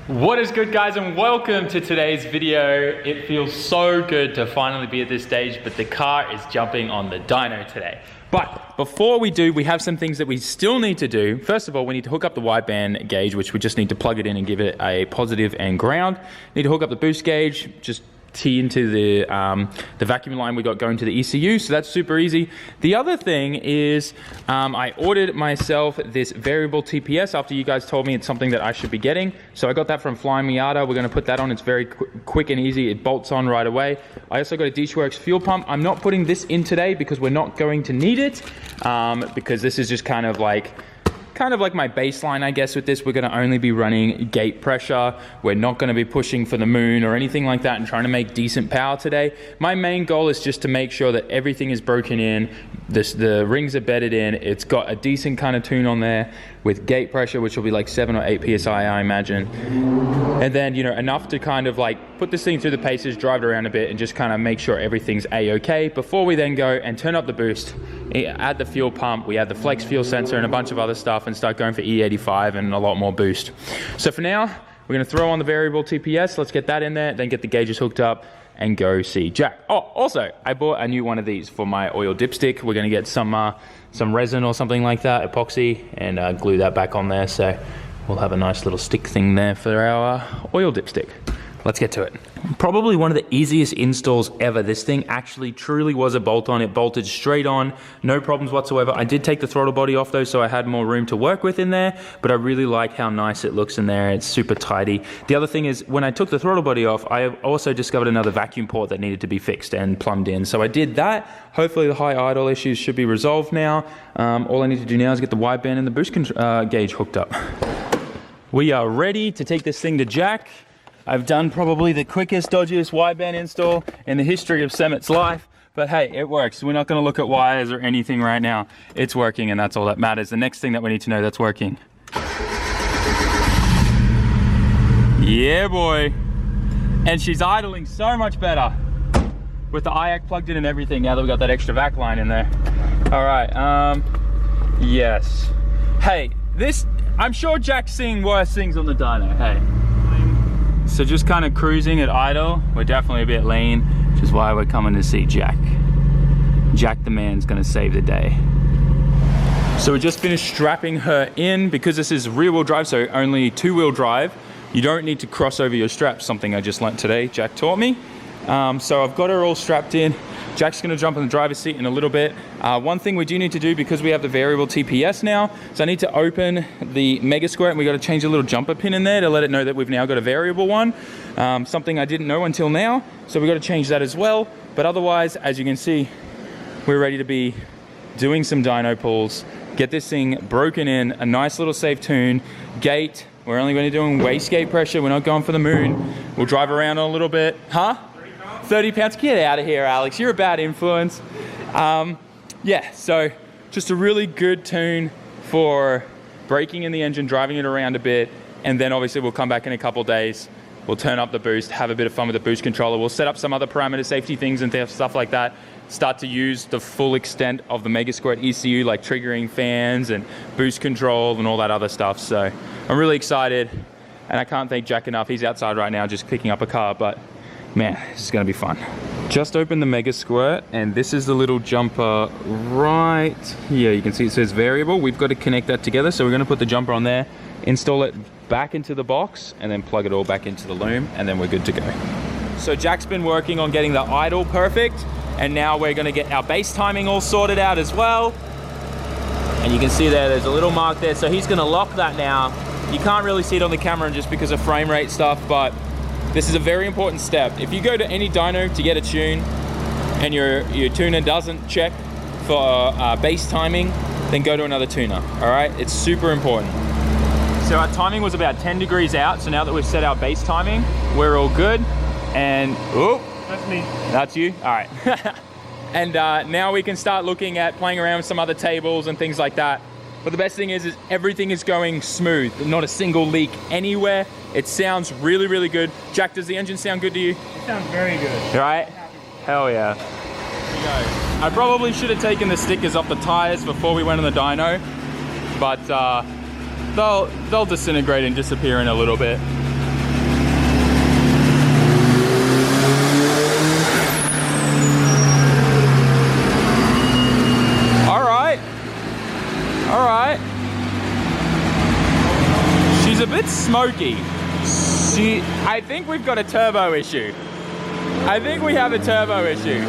What is good, guys, and welcome to today's video. It feels so good to finally be at this stage, but the car is jumping on the dyno today. But before we do, we have some things that we still need to do. First of all, we need to hook up the wideband gauge, which we just need to plug it in and give it a positive and ground. Need to hook up the boost gauge, just tee into the vacuum line we got going to the ECU, so that's super easy. The other thing is I ordered myself this variable TPS after you guys told me it's something that I should be getting. So I got that from Flying Miata. We're going to put that on. It's very quick and easy. It bolts on right away. I also got a DishWorks fuel pump. I'm not putting this in today because we're not going to need it, because this is just kind of like my baseline, I guess. With this, we're going to only be running gate pressure. We're not going to be pushing for the moon or anything like that and trying to make decent power today. My main goal is just to make sure that everything is broken in, the rings are bedded in, it's got a decent kind of tune on there with gate pressure, which will be like 7 or 8 psi, I imagine. And then, you know, enough to kind of like put this thing through the paces, drive it around a bit, and just kind of make sure everything's a-okay before we then go and turn up the boost, add the fuel pump, we add the flex fuel sensor and a bunch of other stuff, and start going for E85 and a lot more boost. So for now, we're going to throw on the variable TPS. Let's get that in there, then get the gauges hooked up and go see Jack. Oh, also, I bought a new one of these for my oil dipstick. We're going to get some resin or something like that, epoxy, and glue that back on there. So we'll have a nice little stick thing there for our oil dipstick. Let's get to it. Probably one of the easiest installs ever. This thing actually truly was a bolt-on. It bolted straight on, no problems whatsoever. I did take the throttle body off though, so I had more room to work with in there, but I really like how nice it looks in there. It's super tidy. The other thing is, when I took the throttle body off, I also discovered another vacuum port that needed to be fixed and plumbed in. So I did that. Hopefully the high idle issues should be resolved now. All I need to do now is get the wideband and the boost gauge hooked up. We are ready to take this thing to Jack. I've done probably the quickest, dodgiest wideband install in the history of SAMMIT's life, but hey, it works. We're not going to look at wires or anything right now. It's working, and that's all that matters. The next thing that we need to know that's working. Yeah, boy. And she's idling so much better with the IAC plugged in and everything, now that we got that extra vac line in there. All right, yes. Hey, I'm sure Jack's seen worse things on the dyno, hey. So just kind of cruising at idle. We're definitely a bit lean, which is why we're coming to see Jack. Jack the man's gonna save the day. So we just finished strapping her in. Because this is rear wheel drive, so only 2-wheel drive, you don't need to cross over your straps, something I just learnt today, Jack taught me. So I've got her all strapped in. Jack's gonna jump in the driver's seat in a little bit. One thing we do need to do, because we have the variable TPS now, so I need to open the Mega Squirt, and we gotta change a little jumper pin in there to let it know that we've now got a variable one. Something I didn't know until now, so we gotta change that as well. But otherwise, as you can see, we're ready to be doing some dyno pulls, get this thing broken in, a nice little safe tune, gate. We're only gonna be doing waist gate pressure, we're not going for the moon. We'll drive around a little bit, huh? 30 pounds, get out of here, Alex. You're a bad influence. Yeah, so just a really good tune for braking in the engine, driving it around a bit, and then obviously we'll come back in a couple days. We'll turn up the boost, have a bit of fun with the boost controller. We'll set up some other parameter safety things and stuff like that. Start to use the full extent of the Mega Squirt ECU, like triggering fans and boost control and all that other stuff. So I'm really excited, and I can't thank Jack enough. He's outside right now just picking up a car, but man, this is gonna be fun. Just opened the Mega Squirt, and this is the little jumper right here. You can see it says variable. We've got to connect that together, so we're gonna put the jumper on there, install it back into the box, and then plug it all back into the loom, and then we're good to go. So Jack's been working on getting the idle perfect, and now we're gonna get our base timing all sorted out as well. And you can see there's a little mark there, so he's gonna lock that now. You can't really see it on the camera just because of frame rate stuff, but this is a very important step. If you go to any dyno to get a tune and your tuner doesn't check for base timing, then go to another tuner, all right? It's super important. So our timing was about 10 degrees out, so now that we've set our base timing, we're all good. And, oh, that's me. That's you? All right. And now we can start looking at playing around with some other tables and things like that. But the best thing is everything is going smooth. Not a single leak anywhere. It sounds really, really good. Jack, does the engine sound good to you? It sounds very good. Right? Hell yeah. Here we go. I probably should have taken the stickers off the tires before we went on the dyno, but they'll disintegrate and disappear in a little bit. smoky. I think we've got a turbo issue. I think we have a turbo issue.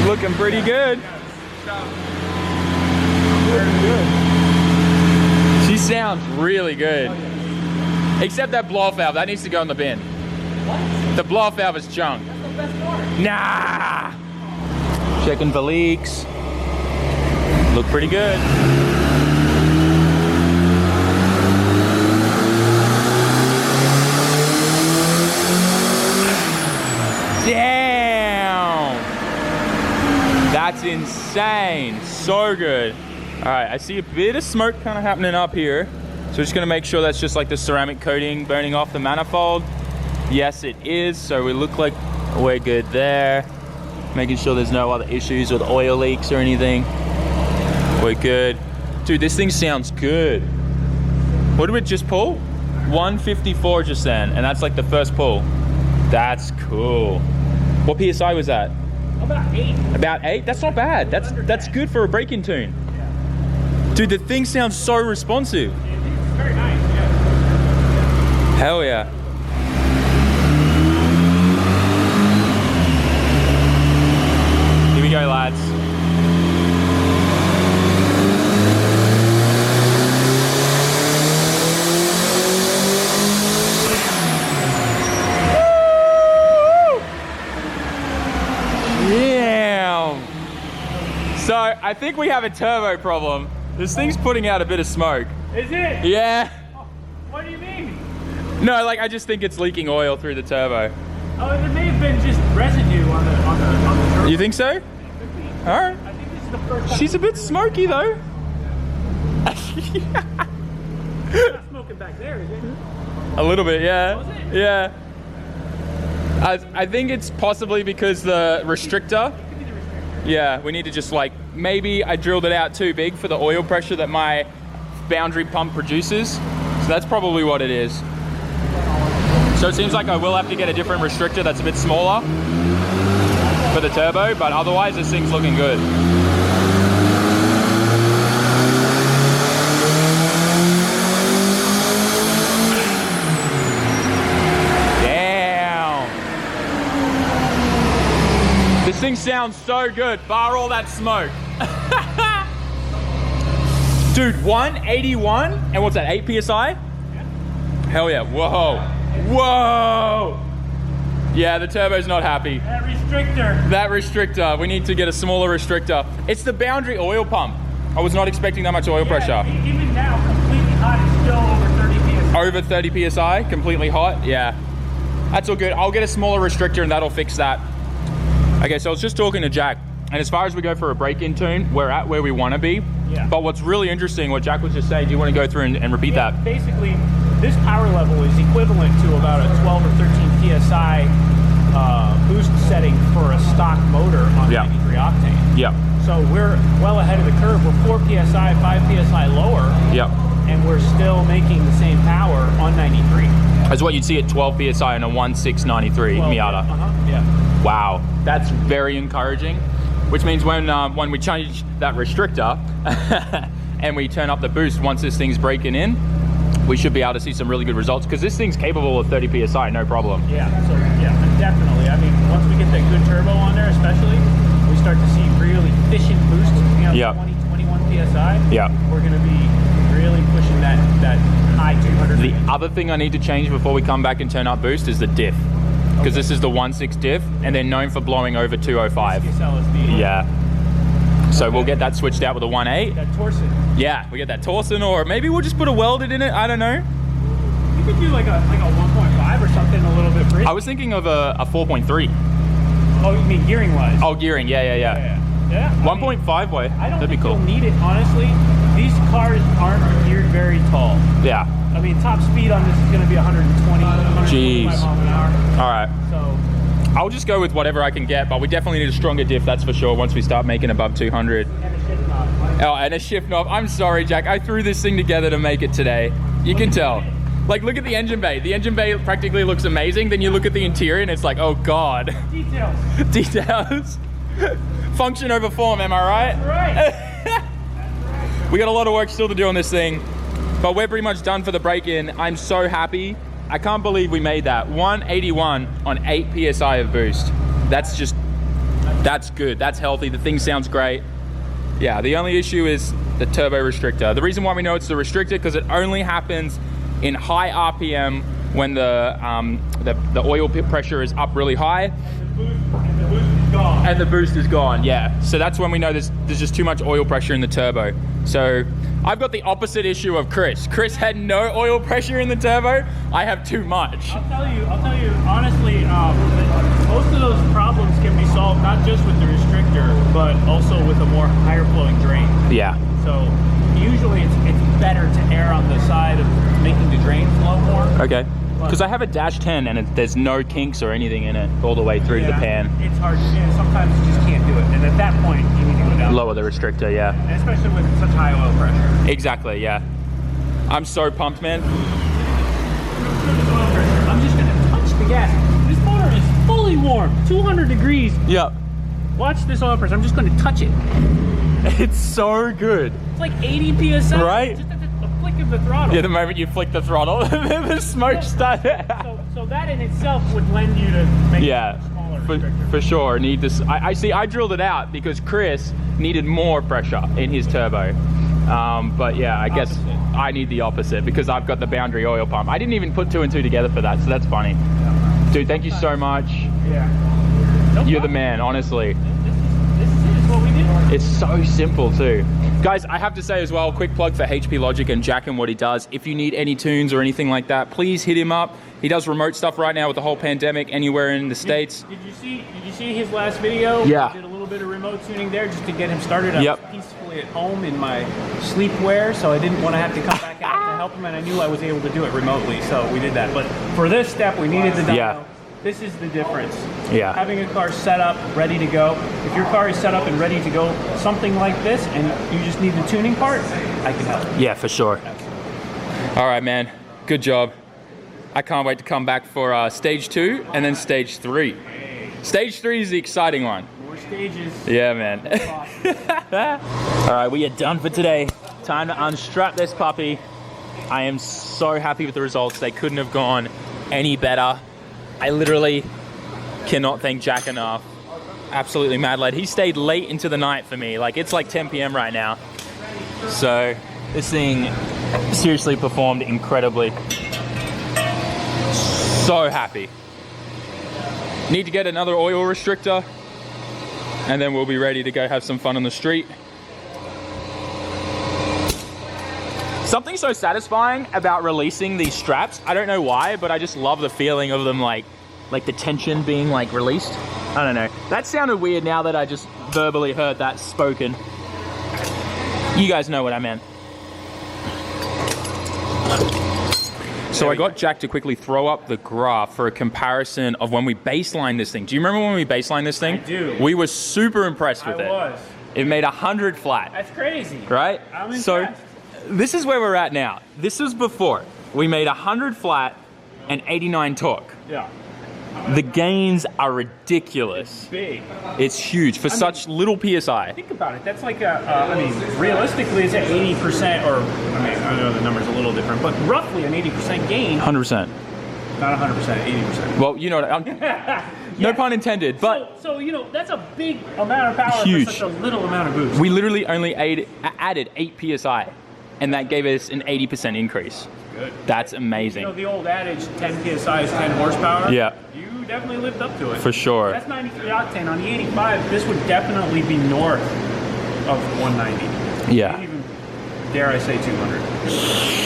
Looking pretty good. She sounds really good. Except that blow-off valve, that needs to go in the bin. What? The blow-off valve is junk. That's the best part. Nah! Checking for leaks. Look pretty good. Damn! That's insane. So good. All right, I see a bit of smoke kind of happening up here. So just gonna make sure that's just like the ceramic coating burning off the manifold. Yes, it is. So we look like we're good there. Making sure there's no other issues with oil leaks or anything. We're good. Dude, this thing sounds good. What did we just pull? 154 just then, and that's like the first pull. That's cool. What PSI was that? About 8. About 8? That's not bad. That's good for a break-in tune. Yeah. Dude, the thing sounds so responsive. It's very nice, yeah. Hell yeah. Here we go, lads. Yeah. So I think we have a turbo problem. This thing's putting out a bit of smoke. Is it? Yeah. Oh, what do you mean? No, like I just think it's leaking oil through the turbo. Oh, it may have been just residue on the turbo. You think so? It could be. All right. I think this is the first time. She's a bit smoky though. It's not smoking back there, is it? A little bit, yeah. Was it? Yeah. I think it's possibly because the restrictor. It could be the restrictor. Yeah, we need to just like, maybe I drilled it out too big for the oil pressure that my boundary pump produces. So that's probably what it is. So it seems like I will have to get a different restrictor that's a bit smaller for the turbo, but otherwise this thing's looking good. Damn. This thing sounds so good, bar all that smoke. Dude, 181, and what's that, 8 PSI? Yeah. Hell yeah, whoa. Whoa! Yeah, the turbo's not happy. That restrictor. That restrictor, we need to get a smaller restrictor. It's the boundary oil pump. I was not expecting that much oil pressure. Even now, completely hot, it's still over 30 psi. Over 30 PSI, completely hot, yeah. That's all good. I'll get a smaller restrictor and that'll fix that. Okay, so I was just talking to Jack, and as far as we go for a break-in tune, we're at where we want to be. Yeah. But what's really interesting, what Jack was just saying, do you want to go through and repeat that? Basically, this power level is equivalent to about a 12 or 13 psi boost setting for a stock motor on 93 octane. Yeah. So we're well ahead of the curve. We're 4 psi, 5 psi lower. Yeah. And we're still making the same power on 93. That's what you'd see at 12 PSI on a 1693 Miata. Yeah. Wow, that's very encouraging. Which means when we change that restrictor and we turn up the boost once this thing's breaking in, we should be able to see some really good results because this thing's capable of 30 PSI, no problem. Yeah, so yeah, definitely. I mean, once we get that good turbo on there, especially, we start to see really efficient boosts, 20, 21 PSI. Yeah. We're going to be really pushing that high 200. The other thing I need to change before we come back and turn up boost is the diff. Because this is the 1.6 diff, and they're known for blowing over 205. LSD. Yeah. So we'll get that switched out with a 1.8. That Torsen. Yeah, we get that Torsen, or maybe we'll just put a welded in it. I don't know. You could do like a 1.5 or something a little bit. I was thinking of a 4.3. Oh, you mean gearing wise? Oh, gearing. Yeah. 1.5 way. I don't That'd be think cool. you'll need it, honestly. These cars aren't geared very tall. Yeah. I mean, top speed on this is going to be 120, 125 miles an hour. All right. So I'll just go with whatever I can get, but we definitely need a stronger diff, that's for sure, once we start making above 200. and a shift knob. Oh, and a shift knob. I'm sorry, Jack. I threw this thing together to make it today. You can tell. Like, look at the engine bay. The engine bay practically looks amazing. Then you look at the interior and it's like, oh God. Details. Details. Function over form, am I right? That's right. We got a lot of work still to do on this thing, but we're pretty much done for the break-in. I'm so happy. I can't believe we made that. 181 on 8 PSI of boost. That's good. That's healthy. The thing sounds great. Yeah, the only issue is the turbo restrictor. The reason why we know it's the restrictor, because it only happens in high RPM when the oil pressure is up really high. And the boost is gone, yeah. So that's when we know there's just too much oil pressure in the turbo. So I've got the opposite issue of Chris. Chris had no oil pressure in the turbo. I have too much. I'll tell you honestly, most of those problems can be solved not just with the restrictor, but also with a more higher flowing drain. Yeah. So usually it's better to err on the side of making the drain flow more. Okay. Because I have a dash 10 and there's no kinks or anything in it all the way through to the pan. It's hard. Sometimes you just can't do it. And at that point, you need to go down. Lower the restrictor, yeah. And especially with such high oil pressure. Exactly, yeah. I'm so pumped, man. I'm just going to touch the gas. This motor is fully warm, 200 degrees. Yep. Watch this oil pressure. I'm just going to touch it. It's so good. It's like 80 PSI. Right? Just a flick of the throttle. Yeah, the moment you flick the throttle, the smoke started. So that in itself would lend you to make it smaller restrictor. For sure. Need this. I see. I drilled it out because Chris needed more pressure in his turbo. But yeah, I guess I need the opposite because I've got the boundary oil pump. I didn't even put 2 and 2 together for that, so that's funny. Yeah. Dude, thank you so much. Yeah. You're the man, honestly. This is what we do. It's so simple too. Guys, I have to say as well, quick plug for HP Logic and Jack and what he does. If you need any tunes or anything like that, please hit him up. He does remote stuff right now with the whole pandemic anywhere in the States. Did you see his last video? Yeah. I did a little bit of remote tuning there just to get him started. I Yep. was peacefully at home in my sleepwear, so I didn't want to have to come back out to help him, and I knew I was able to do it remotely, so we did that. But for this step, we needed the dyno. Yeah. This is the difference. Yeah. Having a car set up, ready to go. If your car is set up and ready to go, something like this, and you just need the tuning part, I can help. Yeah, for sure. All right, man. Good job. I can't wait to come back for stage 2 and then stage 3. Stage 3 is the exciting one. More stages. Yeah, man. All right, we are done for today. Time to unstrap this puppy. I am so happy with the results. They couldn't have gone any better. I literally cannot thank Jack enough. Absolutely mad lad. He stayed late into the night for me. Like, it's like 10 p.m. right now. So this thing seriously performed incredibly. So happy. Need to get another oil restrictor and then we'll be ready to go have some fun on the street. Something so satisfying about releasing these straps. I don't know why, but I just love the feeling of them like the tension being like released. I don't know. That sounded weird now that I just verbally heard that spoken. You guys know what I meant. So I got Jack to quickly throw up the graph for a comparison of when we baselined this thing. Do you remember when we baselined this thing? I do. We were super impressed with it. I was. It made 100 flat. That's crazy. Right? I'm impressed. So this is where we're at now. This was before. We made 100 flat and 89 torque. Yeah. The gains are ridiculous. It's big. It's huge for such little PSI. Think about it. That's like I mean, realistically, it's at 80%, or, I mean, I know the number's a little different, but roughly an 80% gain. 100%. Not 100%, 80%. Well, you know what, no pun intended, but So, you know, that's a big amount of power huge. for such a little amount of boost. We literally only added 8 PSI, and that gave us an 80% increase. Good. That's amazing. You know, the old adage, 10 PSI is 10 horsepower? Yeah. You definitely lived up to it. For sure. That's 93 octane. On the 85, this would definitely be north of 190. Yeah. Maybe even, dare I say, 200.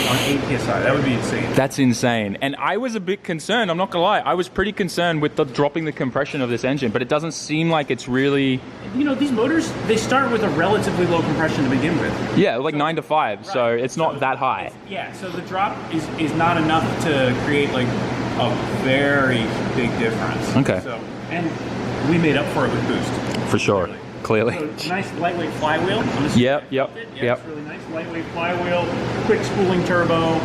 On 8 PSI. That would be insane. That's insane. And I was a bit concerned, I'm not gonna lie. I was pretty concerned with dropping the compression of this engine, but it doesn't seem like it's really... You know, these motors, they start with a relatively low compression to begin with. Yeah, like 9 to 5, so it's not that high. Yeah, so the drop is not enough to create like a very big difference. Okay. So, and we made up for it with boost. For sure, clearly. So, nice lightweight flywheel. Yep. It's really nice lightweight flywheel, quick spooling turbo.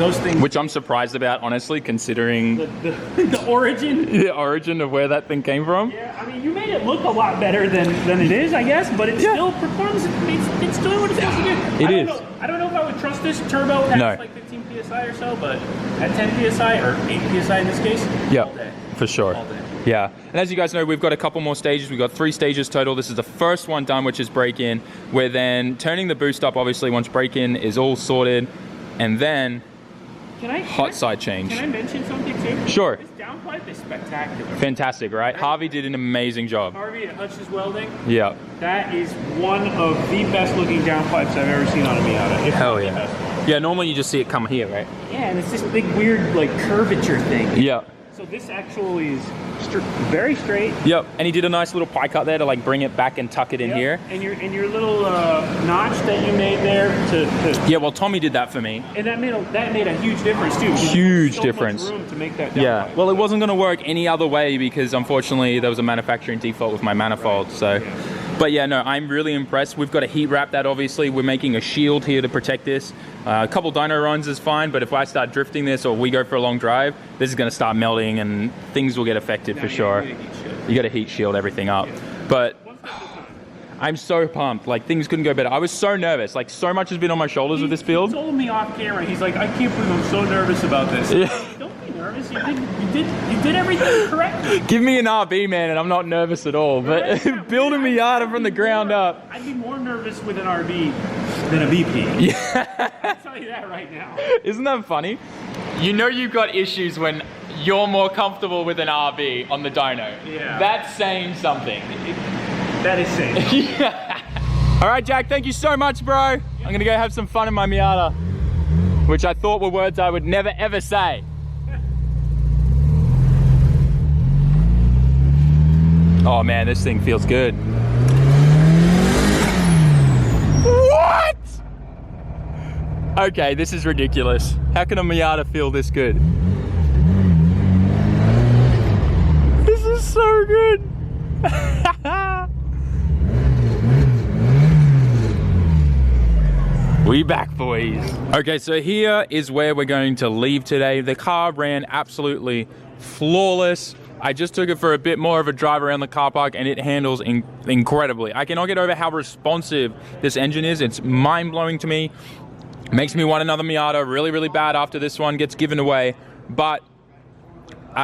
those things. Which I'm surprised about, honestly, considering the origin. the origin of where that thing came from. Yeah, I mean, you made it look a lot better than it is, I guess, but it still performs. It's doing what it's supposed to do. I don't know if I would trust this turbo at like 15 psi or so, but at 10 psi or 8 psi in this case, all day. For sure. All day. Yeah, and as you guys know, we've got a couple more stages. We've got 3 stages total. This is the first one done, which is break-in. We're then turning the boost up, obviously, once break-in is all sorted, and then hot side change. Can I mention something too? Sure. This downpipe is spectacular. Fantastic, right? Harvey did an amazing job. Harvey at Hutch's Welding. Yeah. That is one of the best looking downpipes I've ever seen on a Miata. Hell yeah. Yeah, normally you just see it come here, right? Yeah, and it's this big weird like curvature thing. Yeah. So this actually is very straight. Yep, and he did a nice little pie cut there to like bring it back and tuck it in here. And your little notch that you made there to yeah, well, Tommy did that for me. And that made a huge difference too. Huge so difference. Much room to make that yeah. Well, it wasn't going to work any other way because unfortunately there was a manufacturing default with my manifold. Right. So. Yeah. But yeah, no, I'm really impressed. We've got to heat wrap that, obviously. We're making a shield here to protect this. A couple dyno runs is fine, but if I start drifting this or we go for a long drive, this is going to start melting and things will get affected for sure. You got to heat shield everything up. Yeah. But I'm so pumped. Like, things couldn't go better. I was so nervous. Like, so much has been on my shoulders with this build. He told me off camera. He's like, I can't believe I'm so nervous about this. Yeah. Don't be nervous. You did everything correctly. Give me an RB, man, and I'm not nervous at all. But building Miata from the ground up. I'd be more nervous with an RB than a BP. Yeah. I'll tell you that right now. Isn't that funny? You know you've got issues when you're more comfortable with an RB on the dyno. Yeah. That's saying something. That is saying. Yeah. All right, Jack, thank you so much, bro. I'm going to go have some fun in my Miata, which I thought were words I would never, ever say. Oh man, this thing feels good. What? Okay, this is ridiculous. How can a Miata feel this good? This is so good. We back, boys. Okay, so here is where we're going to leave today. The car ran absolutely flawless. I just took it for a bit more of a drive around the car park and it handles incredibly. I cannot get over how responsive this engine is. It's mind-blowing to me. Makes me want another Miata really, really bad after this one gets given away. But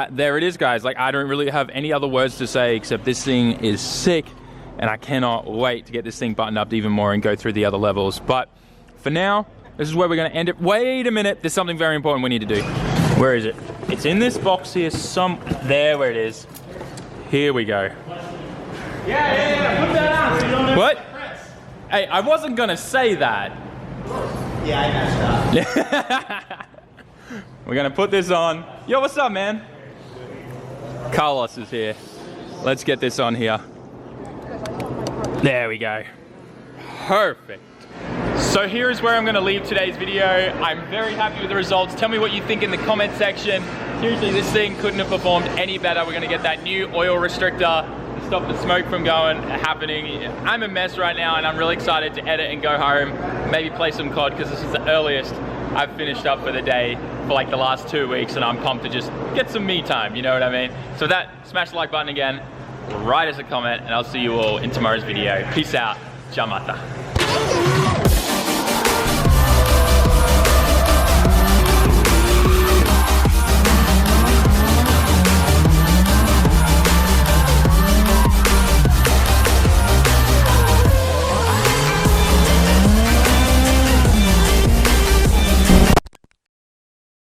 there it is, guys. Like, I don't really have any other words to say except this thing is sick and I cannot wait to get this thing buttoned up even more and go through the other levels. But for now, this is where we're going to end it. Wait a minute. There's something very important we need to do. Where is it? It's in this box here. There where it is. Here we go. Yeah. Put that on so you don't have what? to press. Hey, I wasn't going to say that. Yeah, I messed up. We're going to put this on. Yo, what's up, man? Carlos is here. Let's get this on here. There we go. Perfect. So here is where I'm going to leave today's video. I'm very happy with the results. Tell me what you think in the comment section. Seriously, this thing couldn't have performed any better. We're going to get that new oil restrictor to stop the smoke from happening. I'm a mess right now and I'm really excited to edit and go home. Maybe play some COD because this is the earliest I've finished up for the day for like the last 2 weeks and I'm pumped to just get some me time, you know what I mean? So with that, smash the like button again, write us a comment and I'll see you all in tomorrow's video. Peace out. Ciao, Mata.